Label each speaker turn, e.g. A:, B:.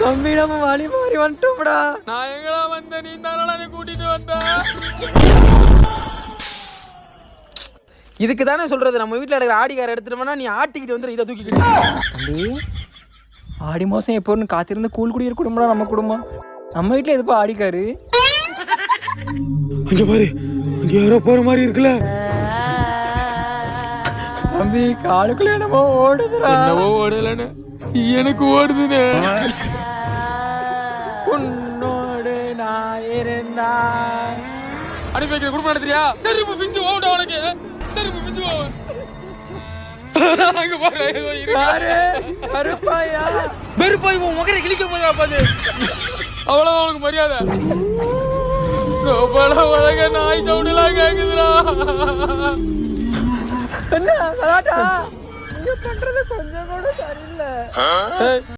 A: தம்பி நம்ம வழி மாறி வந்துட்டோம்டா.
B: நான் எங்கடா வந்தேன், நீ தானே கூட்டிட்டு வந்த. இதுக்கு தானே சொல்றது, நம்ம வீட்டுல இருக்கிற ஆடிக்கார எடுத்துட்டோம்னா நீ ஆட்டிக்கிட்டு வந்து இதை தூக்கிக்கிட்டு.
A: தம்பி ஆடி மாசம் எப்போன்னு காத்திருந்த கூழ் குடிக்கிற குடும்பம்டா நம்ம குடும்பம். நம்ம வீட்டுல எதுப்பா ஆடிக்காரு?
B: அங்க பாரு, அங்க யாரோ போற மாதிரி இருக்குல்ல.
A: தம்பி காலுக்குள்ள என்னமோ ஓடுதுடா.
B: என்னவோ ஓடலன்னு எனக்கு ஓடுதுன்னு.
A: உன்னோடு நான் இருந்தா
B: அனுப்பி வைக்கிற குடும்பம் நடத்துறியா? செருப்பு பிஞ்சு ஓட உனக்கு, செருப்பு பிஞ்சு ஓ. அங்க பாரு, ஏதோ இருக்கு.
A: யாரு? கருப்பாயா?
B: வெறுப்பாய் உன் மகரை கிழிக்க போதா பாரு. அவ்வளவுதான் உனக்கு மரியாதை. கோபால உலக நாய் சவுண்டெல்லாம் கேக்குதுடா.
A: என்ன கலாட்டா? நீங்க பண்றது கொஞ்சம் கூட சரியில்லை.